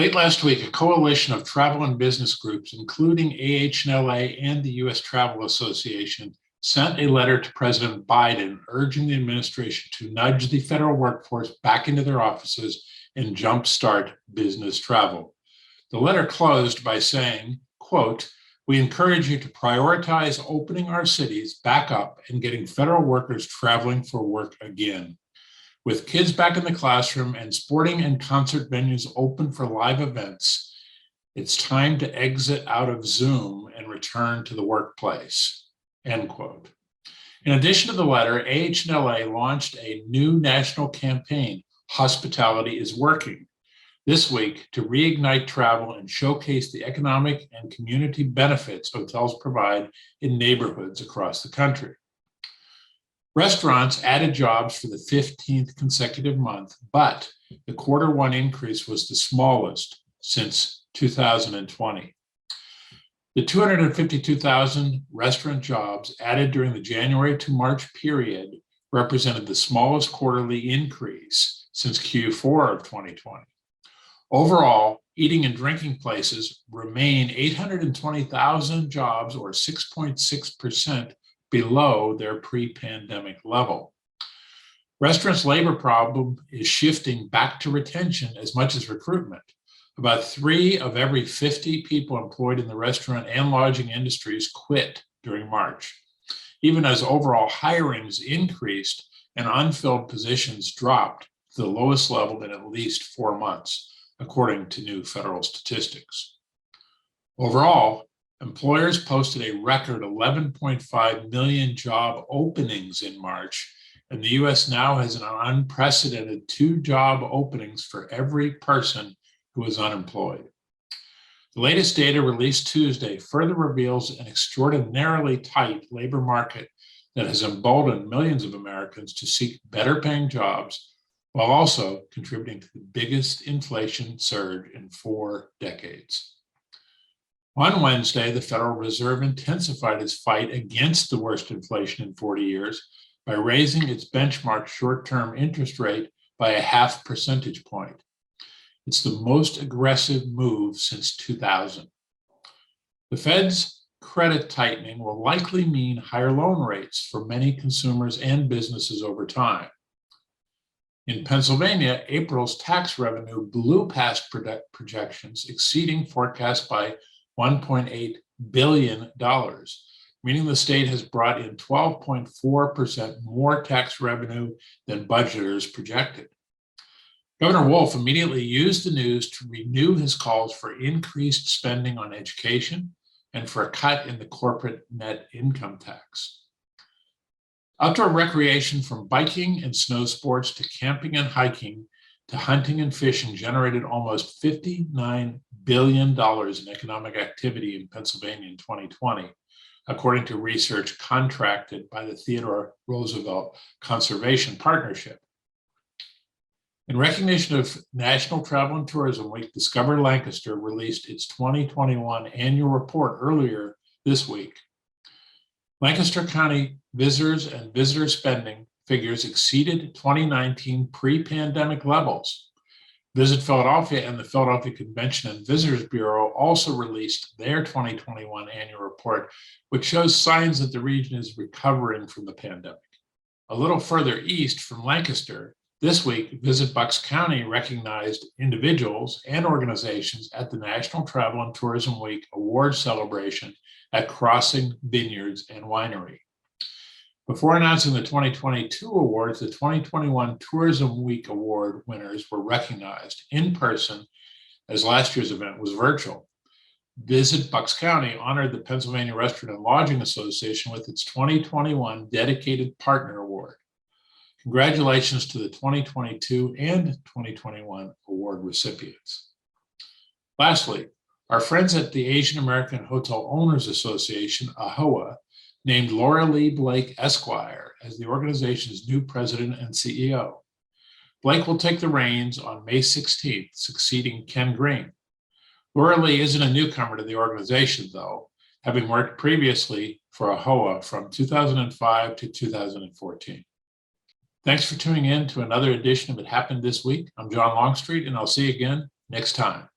Late last week, a coalition of travel and business groups, including AHLA and the U.S. Travel Association, sent a letter to President Biden urging the administration to nudge the federal workforce back into their offices and jumpstart business travel. The letter closed by saying, quote, "We encourage you to prioritize opening our cities back up and getting federal workers traveling for work again. With kids back in the classroom and sporting and concert venues open for live events, it's time to exit out of Zoom and return to the workplace," end quote. In addition to the letter, AHLA launched a new national campaign, Hospitality is Working, this week to reignite travel and showcase the economic and community benefits hotels provide in neighborhoods across the country. Restaurants added jobs for the 15th consecutive month, but the Q1 increase was the smallest since 2020. The 252,000 restaurant jobs added during the January to March period represented the smallest quarterly increase since Q4 of 2020. Overall, eating and drinking places remain 820,000 jobs, or 6.6%, below their pre-pandemic level. Restaurants' labor problem is shifting back to retention as much as recruitment. About 3 of every 50 people employed in the restaurant and lodging industries quit during March, even as overall hirings increased and unfilled positions dropped to the lowest level in at least 4 months, according to new federal statistics. Overall, employers posted a record 11.5 million job openings in March, and the U.S. now has an unprecedented 2 job openings for every person who is unemployed. The latest data released Tuesday further reveals an extraordinarily tight labor market that has emboldened millions of Americans to seek better paying jobs, while also contributing to the biggest inflation surge in 4 decades. On Wednesday, the Federal Reserve intensified its fight against the worst inflation in 40 years by raising its benchmark short-term interest rate by a 0.5 percentage point. It's the most aggressive move since 2000. The Fed's credit tightening will likely mean higher loan rates for many consumers and businesses over time. In Pennsylvania, April's tax revenue blew past projections, exceeding forecasts by $1.8 billion, meaning the state has brought in 12.4% more tax revenue than budgeters projected. Governor Wolf immediately used the news to renew his calls for increased spending on education and for a cut in the corporate net income tax. Outdoor recreation, from biking and snow sports to camping and hiking to hunting and fishing, generated almost $59 billion in economic activity in Pennsylvania in 2020, according to research contracted by the Theodore Roosevelt Conservation Partnership. In recognition of National Travel and Tourism Week, Discover Lancaster released its 2021 annual report earlier this week. Lancaster County visitors and visitor spending figures exceeded 2019 pre-pandemic levels. Visit Philadelphia and the Philadelphia Convention and Visitors Bureau also released their 2021 annual report, which shows signs that the region is recovering from the pandemic. A little further east from Lancaster, this week, Visit Bucks County recognized individuals and organizations at the National Travel and Tourism Week Awards celebration at Crossing Vineyards and Winery. Before announcing the 2022 awards, the 2021 Tourism Week Award winners were recognized in person, as last year's event was virtual. Visit Bucks County honored the Pennsylvania Restaurant and Lodging Association with its 2021 Dedicated Partner Award. Congratulations to the 2022 and 2021 award recipients. Lastly, our friends at the Asian American Hotel Owners Association, AAHOA, named Laura Lee Blake Esquire as the organization's new president and CEO. Blake will take the reins on May 16th, succeeding Ken Green. Laura Lee isn't a newcomer to the organization, though, having worked previously for AAHOA from 2005 to 2014. Thanks for tuning in to another edition of It Happened This Week. I'm John Longstreet, and I'll see you again next time.